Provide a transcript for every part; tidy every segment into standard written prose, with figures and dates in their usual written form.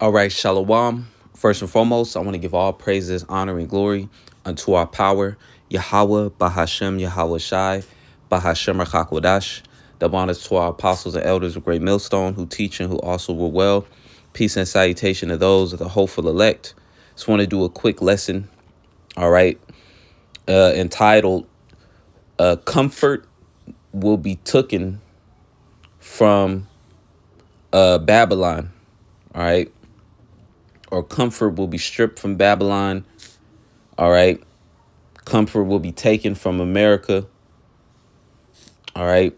All right, Shalom. First and foremost, I want to give all praises, honor, and glory unto our power, Yahweh, Bahashem, Yahweh Shai, Bahashem Rachakwadash. Double honors to our apostles and elders of Great Millstone who teach and who also were well. Peace and salutation to those of the hopeful elect. Just want to do a quick lesson, all right, entitled Comfort Will Be Taken from Babylon, all right, or comfort will be stripped from Babylon. All right. Comfort will be taken from America. All right.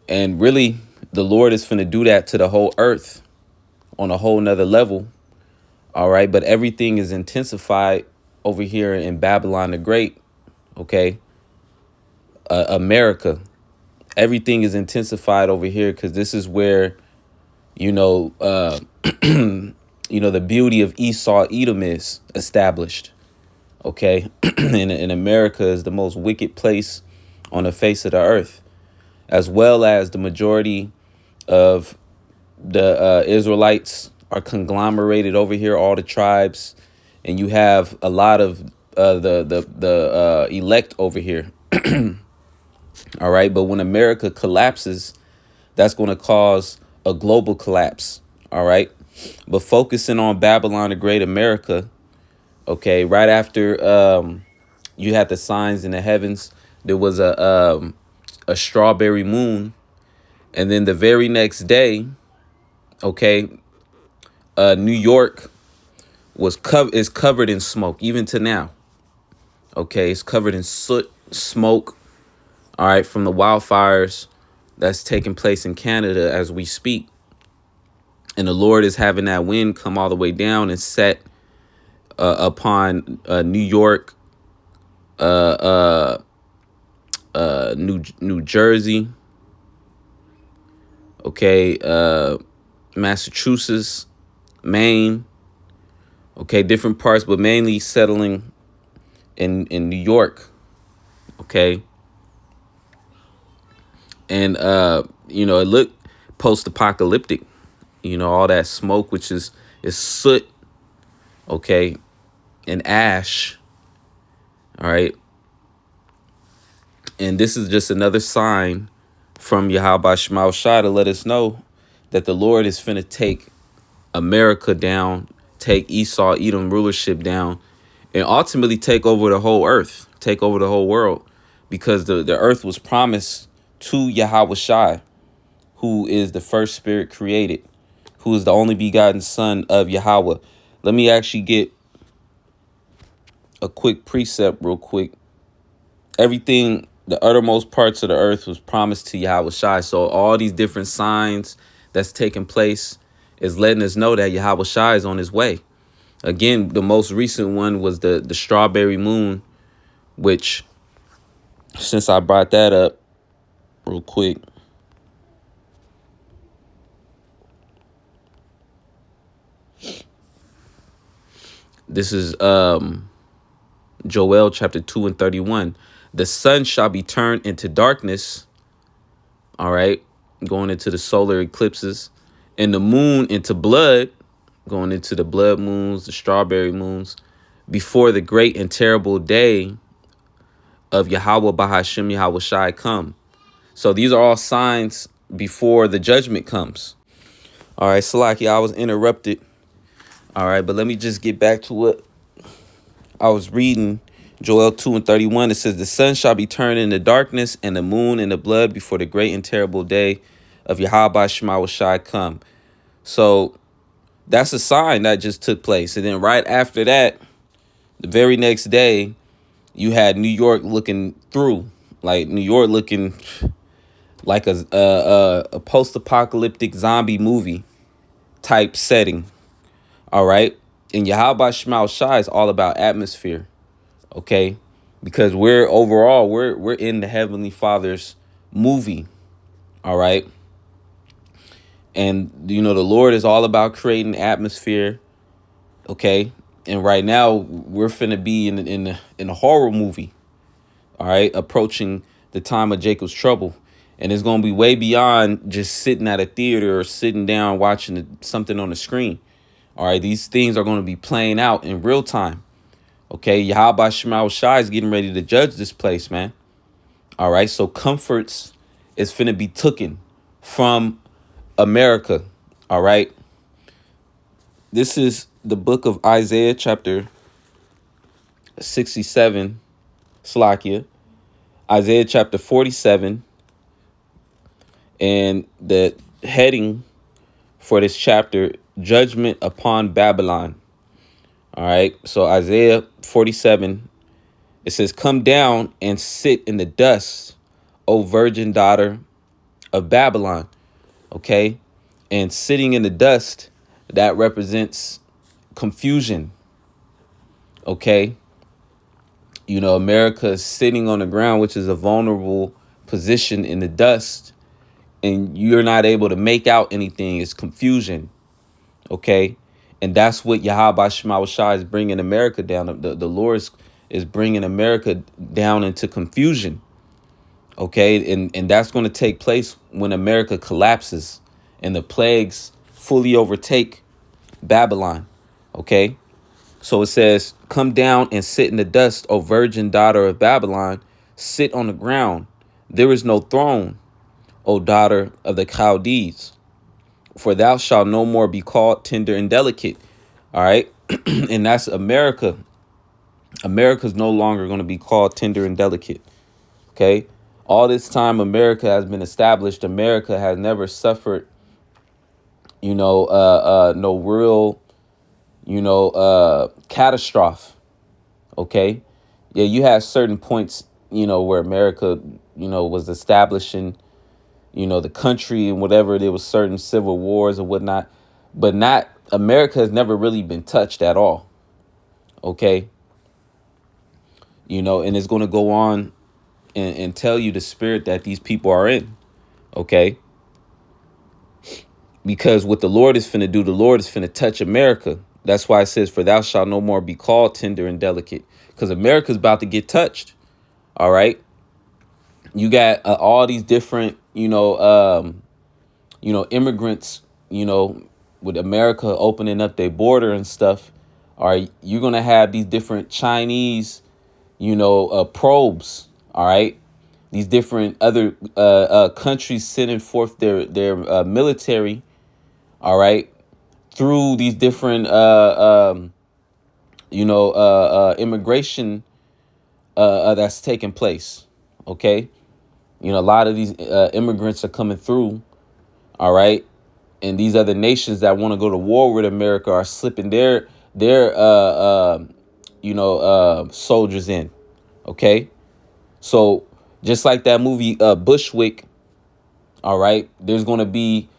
And really, the Lord is finna do that to the whole earth on a whole nother level. All right. But everything is intensified over here in Babylon the Great. Okay. America. Everything is intensified over here because this is where, you know, the beauty of Esau Edom is established. Okay. In America is the most wicked place on the face of the earth, as well as the majority of the Israelites are conglomerated over here, all the tribes, and you have a lot of the elect over here. All right. But when America collapses, that's going to cause a global collapse. All right. But focusing on Babylon the Great, America. OK, right after you had the signs in the heavens, there was a strawberry moon. And then the very next day, OK, New York is covered in smoke, even to now. OK, it's covered in soot, smoke. All right, from the wildfires that's taking place in Canada as we speak. And the Lord is having that wind come all the way down and set upon New York, New Jersey. Okay, Massachusetts, Maine. Okay, different parts, but mainly settling in New York. Okay. And it looked post-apocalyptic, all that smoke, which is soot, okay, and ash. All right. And this is just another sign from Yahweh Shema Shai to let us know that the Lord is finna take America down, take Esau Edom rulership down, and ultimately take over the whole earth, take over the whole world, because the earth was promised to Yahweh Shai, who is the first spirit created, who is the only begotten son of Yahweh. Let me actually get a quick precept real quick. Everything, the uttermost parts of the earth was promised to Yahweh Shai. So all these different signs that's taking place is letting us know that Yahweh Shai is on his way. Again, the most recent one was the strawberry moon, which, since I brought that up real quick, this is Joel chapter 2 and 31. The sun shall be turned into darkness. All right. Going into the solar eclipses, and the moon into blood, going into the blood moons, the strawberry moons, before the great and terrible day of Yahweh Bahashem Yahweh Shai come. So these are all signs before the judgment comes. All right, Salaki, I was interrupted. All right, but let me just get back to what I was reading. Joel 2 and 31, it says, the sun shall be turned into darkness and the moon into blood before the great and terrible day of Yahweh Shema Shai come. So that's a sign that just took place. And then right after that, the very next day, you had New York looking through, like New York looking like a post-apocalyptic zombie movie type setting. All right. And Yahweh Shema Shai is all about atmosphere. Okay, because we're in the Heavenly Father's movie. All right. And, the Lord is all about creating atmosphere. OK, and right now we're finna be in a horror movie. All right. Approaching the time of Jacob's trouble. And it's going to be way beyond just sitting at a theater or sitting down watching something on the screen. All right, these things are going to be playing out in real time. Okay, Yahweh Shema Shai is getting ready to judge this place, man. All right, so comforts is finna be taken from America. All right, this is the book of Isaiah, chapter 67, Slakia. Isaiah chapter 47, and the heading for this chapter, Judgment upon Babylon. All right, so Isaiah 47, it says, "Come down and sit in the dust, O virgin daughter of Babylon." Okay, and sitting in the dust, that represents confusion. Okay, you know, America is sitting on the ground, which is a vulnerable position in the dust, and you're not able to make out anything. It's confusion. Okay, and that's what Yahweh Shema Shai is bringing America down. The Lord is bringing America down into confusion. Okay, and that's going to take place when America collapses and the plagues fully overtake Babylon. Okay, so it says, "Come down and sit in the dust, O virgin daughter of Babylon. Sit on the ground. There is no throne, O daughter of the Chaldees. For thou shalt no more be called tender and delicate." All right. And that's America. America's no longer going to be called tender and delicate. Okay. All this time America has been established. America has never suffered, no real, catastrophe. Okay. Yeah, you have certain points, where America, was establishing, the country and whatever. There was certain civil wars or whatnot, but not America has never really been touched at all. Okay. And it's going to go on and tell you the spirit that these people are in. Okay. Because what the Lord is finna do, the Lord is finna touch America. That's why it says, "For thou shalt no more be called tender and delicate," because America's about to get touched. All right. You got all these different, immigrants, with America opening up their border and stuff. All right. You're going to have these different Chinese, probes. All right. These different other countries sending forth their military. All right. Through these different, immigration that's taking place. Okay. A lot of these immigrants are coming through. All right. And these other nations that want to go to war with America are slipping their soldiers in. Okay. So just like that movie Bushwick, all right, there's going to be,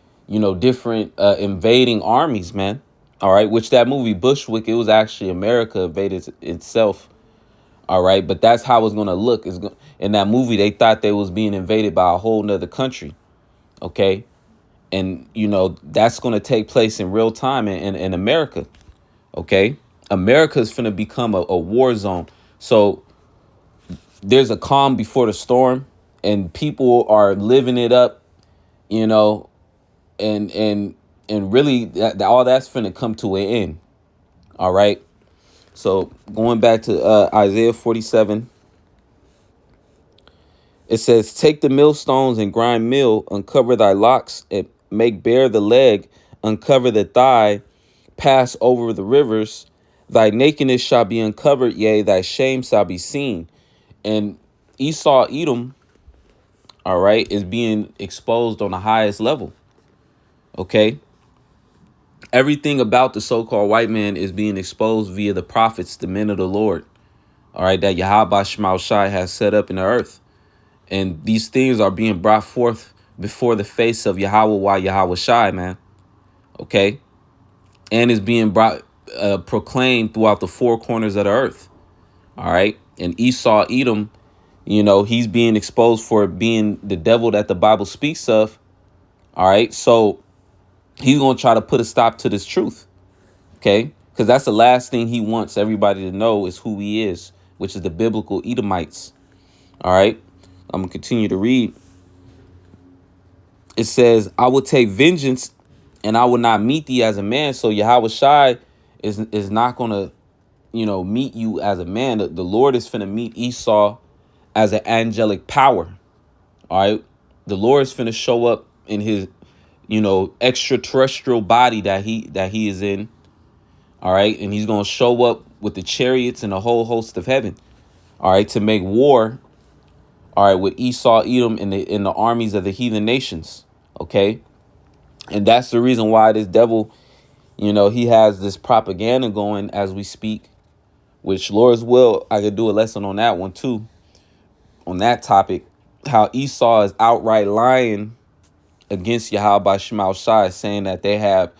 different invading armies, man. All right, which that movie Bushwick, it was actually America invaded itself. All right, but that's how it's going to look. In that movie, they thought they was being invaded by a whole nother country. Okay. And, that's going to take place in real time in America. Okay. America is going to become a war zone. So there's a calm before the storm, and people are living it up, and really all that's finna come to an end. All right. So going back to Isaiah 47, it says, "Take the millstones and grind meal, uncover thy locks, and make bare the leg, uncover the thigh, pass over the rivers. Thy nakedness shall be uncovered, yea, thy shame shall be seen." And Esau, Edom, all right, is being exposed on the highest level. Okay. Everything about the so-called white man is being exposed via the prophets, the men of the Lord. All right, that Yahweh Shema Shai has set up in the earth. And these things are being brought forth before the face of Yahweh Shai, man. Okay. And is being proclaimed throughout the four corners of the earth. All right. And Esau, Edom, he's being exposed for being the devil that the Bible speaks of. All right. So he's going to try to put a stop to this truth. Okay. Because that's the last thing he wants everybody to know is who he is, which is the biblical Edomites. All right. I'm going to continue to read. it says, I will take vengeance and I will not meet thee as a man. So Yahweh Shai is not going to, meet you as a man. The Lord is finna meet Esau as an angelic power. All right. The Lord is finna show up in his, extraterrestrial body that he is in. All right. And he's going to show up with the chariots and the whole host of heaven. All right. To make war. All right. With Esau, Edom, and the armies of the heathen nations. Okay. And that's the reason why this devil, he has this propaganda going as we speak, which Lord's will, I could do a lesson on that one too, on that topic, how Esau is outright lying against Yahweh Shema Shai, saying that they have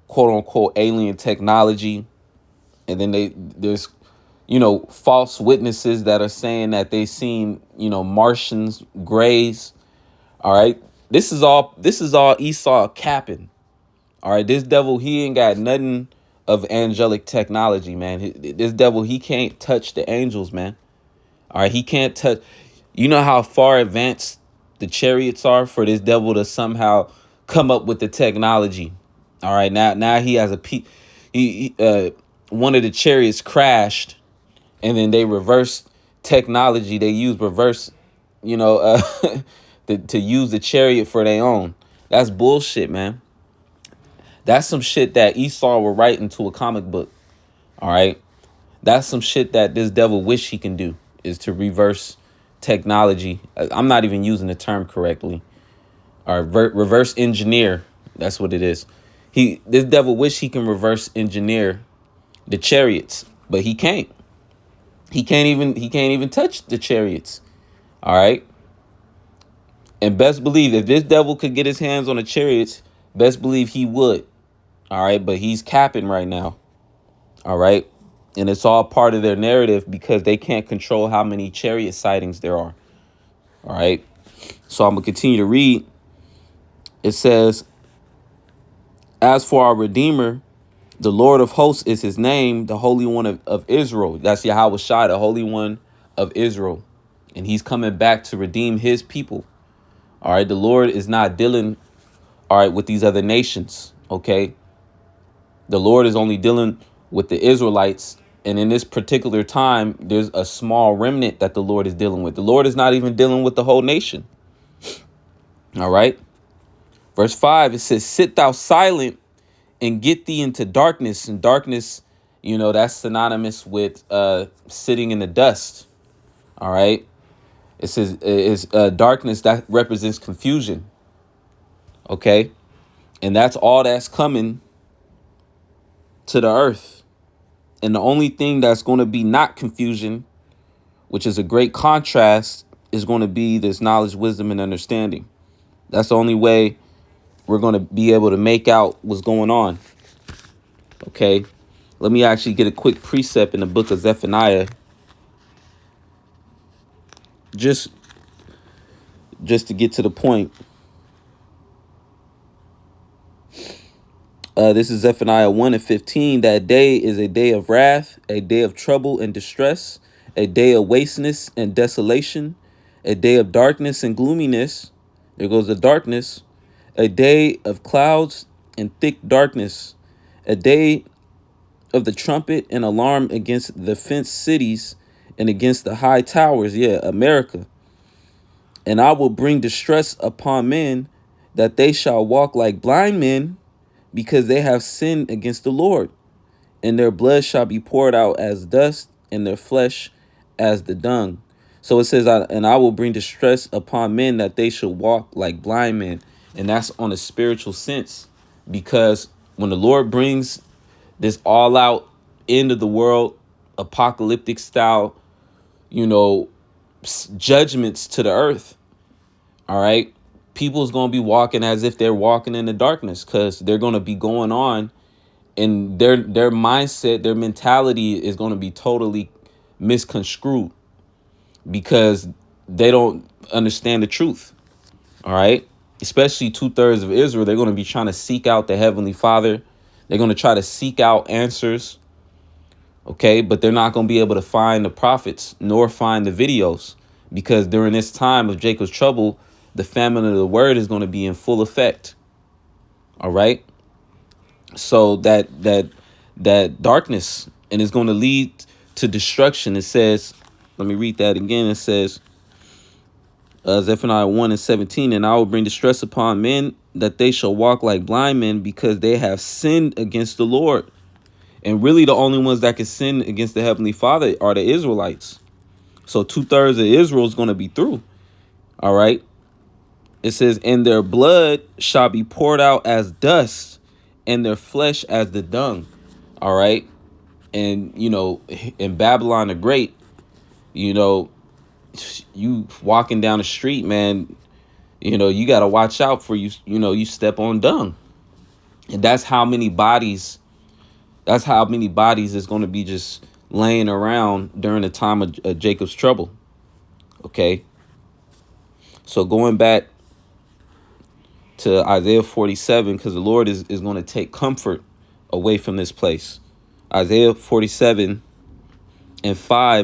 quote unquote alien technology. And then there's, false witnesses that are saying that they seen, Martians, grays. All right. This is all Esau capping. All right, this devil, he ain't got nothing of angelic technology, man. This devil, he can't touch the angels, man. All right, he can't touch. You know how far advanced the chariots are for this devil to somehow come up with the technology. All right, now he has one of the chariots crashed, and then they reversed technology. They use reverse, to use the chariot for their own. That's bullshit, man. That's some shit that Esau will write into a comic book. All right. That's some shit that this devil wish he can do, is to reverse technology. I'm not even using the term correctly. Or reverse engineer. That's what it is. This devil wish he can reverse engineer the chariots, but he can't. He can't even touch the chariots. All right. And best believe if this devil could get his hands on the chariots, best believe he would. All right. But he's capping right now. All right. And it's all part of their narrative because they can't control how many chariot sightings there are. All right. So I'm going to continue to read. It says, as for our Redeemer, the Lord of hosts is his name, the Holy One of Israel. That's Yahweh Shai, the Holy One of Israel. And he's coming back to redeem his people. All right. The Lord is not dealing, all right, with these other nations. OK. The Lord is only dealing with the Israelites. And in this particular time, there's a small remnant that the Lord is dealing with. The Lord is not even dealing with the whole nation. All right. Verse 5, it says, sit thou silent and get thee into darkness. And darkness, that's synonymous with sitting in the dust. All right. It says is darkness that represents confusion. OK. And that's all that's coming to the earth. And the only thing that's going to be not confusion, which is a great contrast, is going to be this knowledge, wisdom, and understanding. That's the only way we're going to be able to make out what's going on. Okay. Let me actually get a quick precept in the book of Zephaniah. Just to get to the point. This is Zephaniah 1:15. That day is a day of wrath, a day of trouble and distress, a day of wasteness and desolation, a day of darkness and gloominess. There goes the darkness. A day of clouds and thick darkness, a day of the trumpet and alarm against the fenced cities and against the high towers. Yeah, America. And I will bring distress upon men, that they shall walk like blind men, because they have sinned against the Lord. And their blood shall be poured out as dust, and their flesh as the dung. So it says, and I will bring distress upon men, that they should walk like blind men. And that's on a spiritual sense, because when the Lord brings this all out end of the world, apocalyptic style, judgments to the earth. All right. People's going to be walking as if they're walking in the darkness, because they're going to be going on, and their mindset, their mentality is going to be totally misconstrued because they don't understand the truth. All right. Especially 2/3 of Israel. They're going to be trying to seek out the Heavenly Father. They're going to try to seek out answers. OK, but they're not going to be able to find the prophets nor find the videos, because during this time of Jacob's trouble, the famine of the word is going to be in full effect. All right. So that darkness, and it's going to lead to destruction. It says, let me read that again. It says, Zephaniah 1:17, and I will bring distress upon men, that they shall walk like blind men, because they have sinned against the Lord. And really the only ones that can sin against the Heavenly Father are the Israelites. So 2/3 of Israel is going to be through. All right. It says, and their blood shall be poured out as dust, and their flesh as the dung. All right. And, in Babylon the Great, you walking down the street, man, you got to watch out for you step on dung. And that's how many bodies is going to be just laying around during the time of Jacob's trouble. Okay. So going back to Isaiah 47, because the Lord is going to take comfort away from this place. Isaiah 47:5,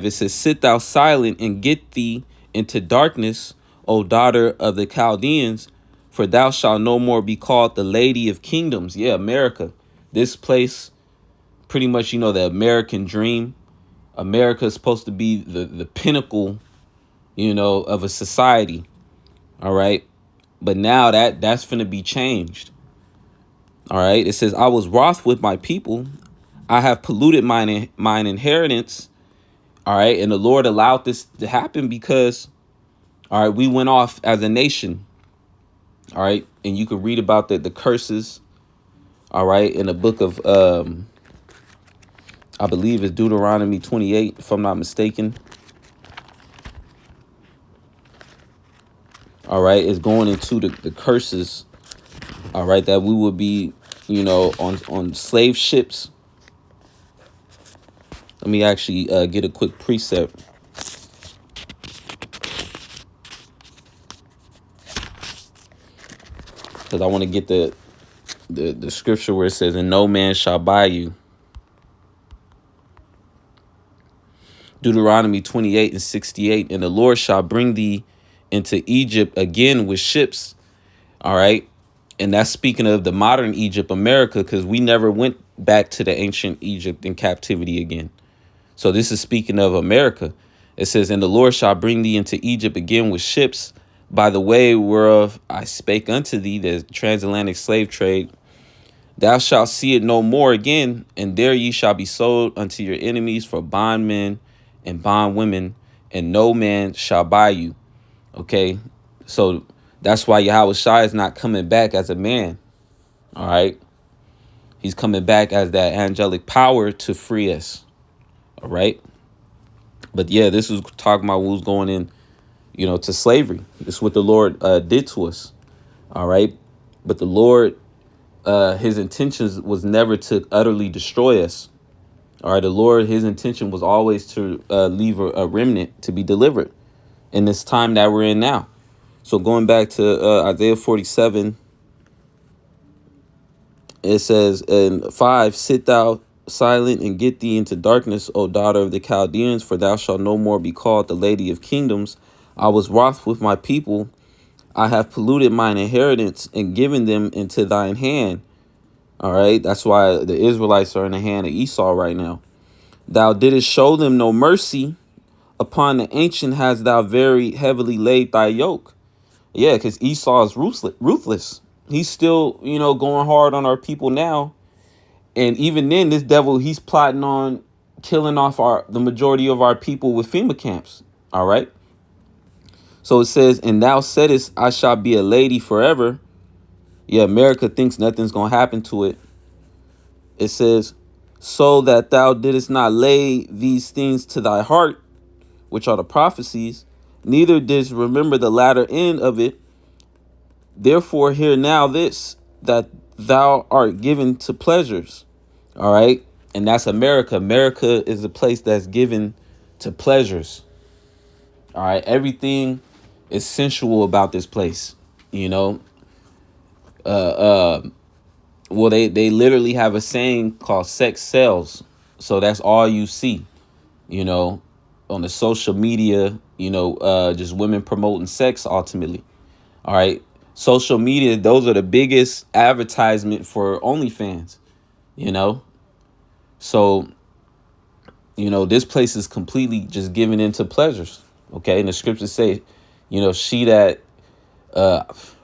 it says, sit thou silent and get thee into darkness, O daughter of the Chaldeans, for thou shalt no more be called the Lady of Kingdoms. Yeah, America. This place, pretty much, the American dream. America is supposed to be the pinnacle, of a society. All right. But now that's going to be changed. All right. It says, I was wroth with my people. I have polluted mine inheritance. All right. And the Lord allowed this to happen because, all right, we went off as a nation. All right. And you can read about the curses. All right. In the book of, I believe it's Deuteronomy 28, if I'm not mistaken. All right. It's going into the curses. All right. That we will be, on slave ships. Let me actually get a quick precept. Because I want to get the scripture where it says, and no man shall buy you. Deuteronomy 28:68, and the Lord shall bring thee into Egypt again with ships. All right. And that's speaking of the modern Egypt, America, because we never went back to the ancient Egypt in captivity again. So this is speaking of America. It says, and the Lord shall bring thee into Egypt again with ships, by the way whereof I spake unto thee, the transatlantic slave trade. Thou shalt see it no more again, and there ye shall be sold unto your enemies for bondmen and bondwomen, and no man shall buy you. Okay, so that's why Yahweh Shai is not coming back as a man. All right, he's coming back as that angelic power to free us. All right, but yeah, this is talking about who's going in, to slavery. This is what the Lord did to us. All right, but the Lord, his intentions was never to utterly destroy us. All right, the Lord, his intention was always to leave a remnant to be delivered in this time that we're in now. So going back to Isaiah 47, it says in 5, sit thou silent and get thee into darkness, O daughter of the Chaldeans, for thou shalt no more be called the Lady of Kingdoms. I was wroth with my people. I have polluted mine inheritance and given them into thine hand. All right. That's why the Israelites are in the hand of Esau right now. Thou didst show them no mercy. Upon the ancient hast thou very heavily laid thy yoke. Yeah, because Esau is ruthless. He's still, going hard on our people now. And even then, this devil, he's plotting on killing off the majority of our people with FEMA camps. All right. So it says, and thou saidest, I shall be a lady forever. Yeah, America thinks nothing's going to happen to it. It says, so that thou didst not lay these things to thy heart, which are the prophecies, neither didst remember the latter end of it. Therefore, hear now this, that thou art given to pleasures. All right. And that's America. America is a place that's given to pleasures. All right. Everything is sensual about this place. Well, they literally have a saying called sex sells. So that's all you see, on the social media, just women promoting sex ultimately. All right. Social media, those are the biggest advertisement for OnlyFans, you know? So, this place is completely just giving into pleasures. Okay. And the scriptures say, she that,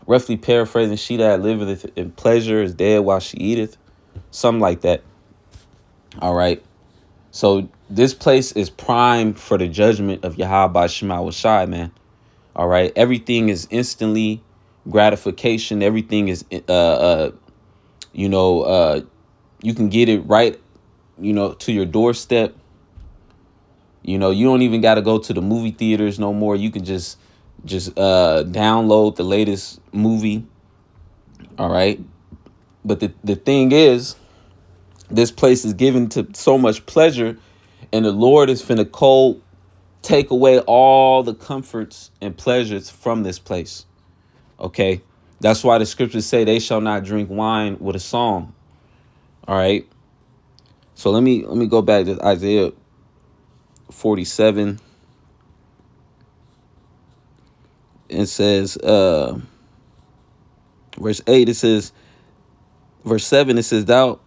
roughly paraphrasing, she that liveth in pleasure is dead while she eateth. Something like that. All right. So this place is prime for the judgment of Yahweh Shema Shai, man. All right. Everything is instantly gratification. Everything is, you can get it right, to your doorstep. You don't even got to go to the movie theaters no more. You can just download the latest movie. All right. But the thing is, this place is given to so much pleasure, and the Lord is finna take away all the comforts and pleasures from this place. Okay. That's why the scriptures say they shall not drink wine with a song. All right. So let me go back to Isaiah 47. It says, verse 8, it says, verse 7, it says, thou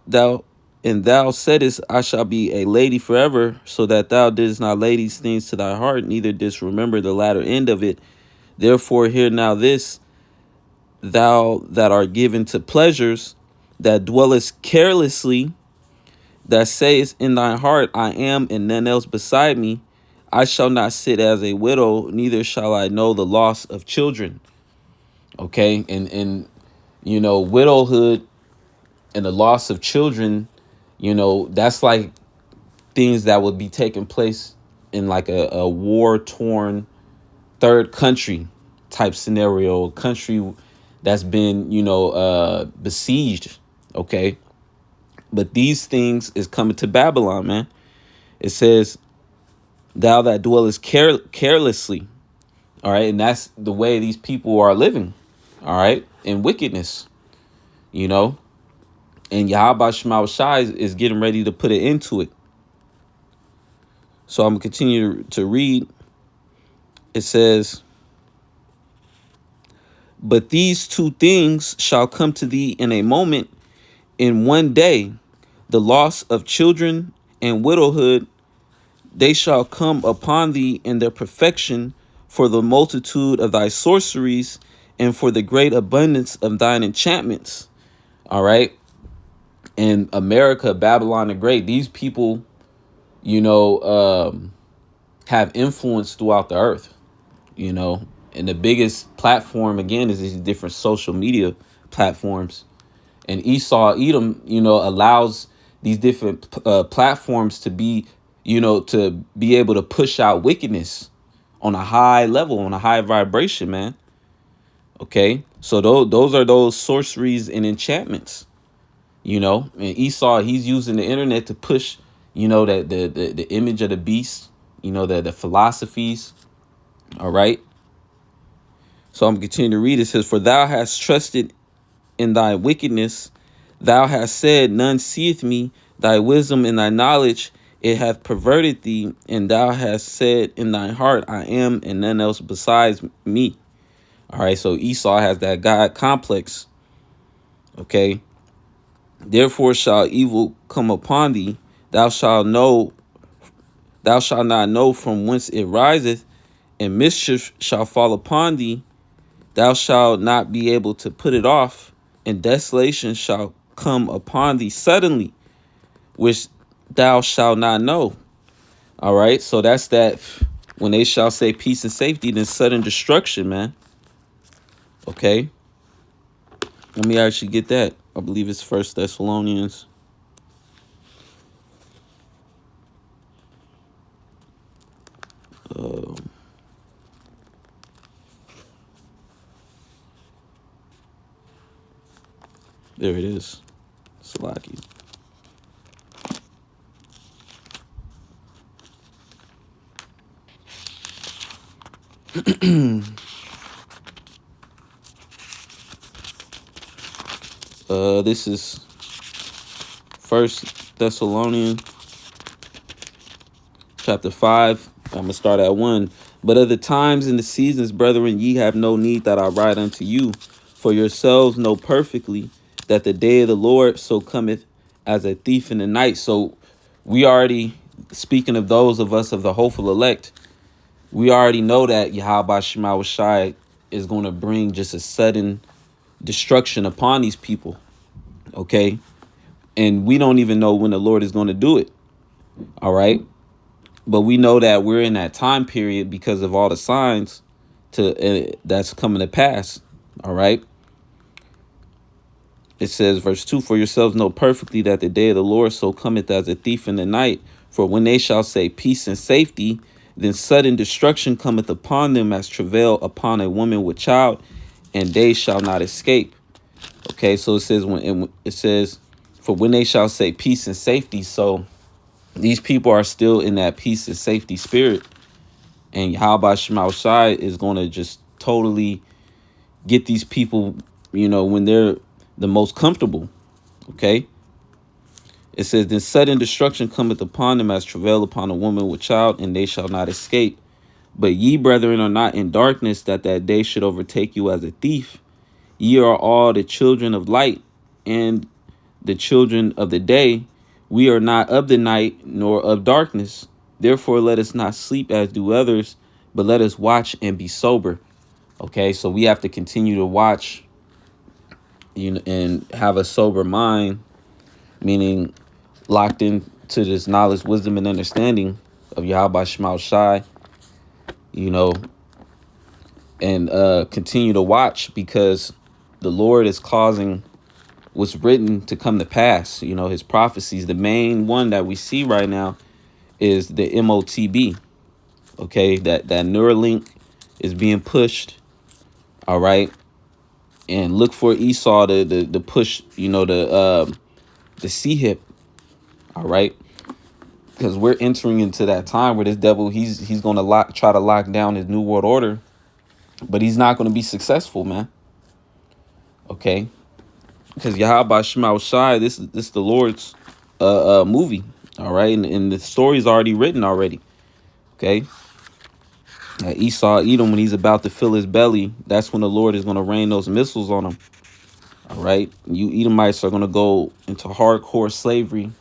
saidest, I shall be a lady forever, so that thou didst not lay these things to thy heart, neither didst remember the latter end of it. Therefore hear now this, thou that art given to pleasures, that dwellest carelessly, that sayest in thine heart, I am and none else beside me. I shall not sit as a widow, neither shall I know the loss of children. Okay, and widowhood and the loss of children, that's like things that would be taking place in like a war-torn third country type scenario, country that's been, besieged. Okay. But these things is coming to Babylon, man. It says, thou that dwellest carelessly. All right. And that's the way these people are living. All right. In wickedness, and Yahweh Shema Shai is getting ready to put it into it. So I'm going to continue to read. It says, but these two things shall come to thee in a moment, in one day, the loss of children and widowhood, they shall come upon thee in their perfection, for the multitude of thy sorceries and for the great abundance of thine enchantments. All right. In America, Babylon the Great, these people, have influence throughout the earth, and the biggest platform, again, is these different social media platforms. And Esau, Edom, allows these different platforms to be, to be able to push out wickedness on a high level, on a high vibration, man. Okay. So those are those sorceries and enchantments, and Esau, he's using the internet to push, the image of the beast, the philosophies. All right. So I'm continuing to read. It says, for thou hast trusted in thy wickedness, thou hast said, none seeth me, thy wisdom and thy knowledge, it hath perverted thee, and thou hast said in thine heart, I am and none else besides me. All right, so Esau has that God complex. Okay. Therefore shall evil come upon thee, thou shalt not know from whence it riseth, and mischief shall fall upon thee, thou shalt not be able to put it off, and desolation shall come upon thee suddenly, which thou shalt not know. All right, so that's that. When they shall say peace and safety, then sudden destruction, man. Okay, let me actually get that. I believe it's 1 Thessalonians. There it is. Salaki. This is 1 Thessalonians chapter 5. I'm gonna start at 1. But of the times and the seasons, brethren, ye have no need that I write unto you. For yourselves know perfectly that the day of the Lord so cometh as a thief in the night. So we already, speaking of those of us of the hopeful elect, we already know that Yahweh Shema Shai is going to bring just a sudden destruction upon these people. Okay. And we don't even know when the Lord is going to do it. All right. But we know that we're in that time period because of all the signs that's coming to pass. All right. It says, verse 2, for yourselves know perfectly that the day of the Lord so cometh as a thief in the night. For when they shall say peace and safety, then sudden destruction cometh upon them as travail upon a woman with child, and they shall not escape. Okay, so it says for when they shall say peace and safety. So these people are still in that peace and safety spirit, and Yahweh Shema Shai is going to just totally get these people, when they're the most comfortable. Okay. It says, then sudden destruction cometh upon them as travail upon a woman with child, and they shall not escape. But ye, brethren, are not in darkness, that day should overtake you as a thief. Ye are all the children of light and the children of the day. We are not of the night nor of darkness. Therefore, let us not sleep as do others, but let us watch and be sober. Okay, so we have to continue to watch, and have a sober mind, meaning locked in to this knowledge, wisdom, and understanding of Yahweh Shema Shai, and continue to watch, because the Lord is causing what's written to come to pass. His prophecies. The main one that we see right now is the MOTB. Okay, that Neuralink is being pushed. All right, and look for Esau to push. The C-hip. All right, because we're entering into that time where this devil he's going to try to lock down his new world order, but he's not going to be successful, man. Okay, because Yahweh Shema Shai, this is the Lord's movie. All right, and the story's already written already. Okay, Esau Edom, when he's about to fill his belly, that's when the Lord is going to rain those missiles on him. All right, you Edomites are going to go into hardcore slavery.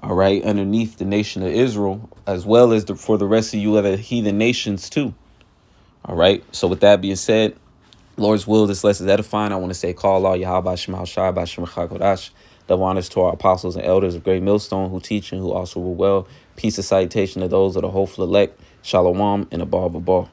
All right, underneath the nation of Israel, as well as for the rest of you other heathen nations too. All right, so with that being said, Lord's will, this lesson is edifying. I want to say, call Allah Yahweh Shema Shai B'Shem Chakodash. Double honors to our apostles and elders of Great Millstone who teach and who also rule well. Peace and salutation to those of the hopeful elect. Shalom and above.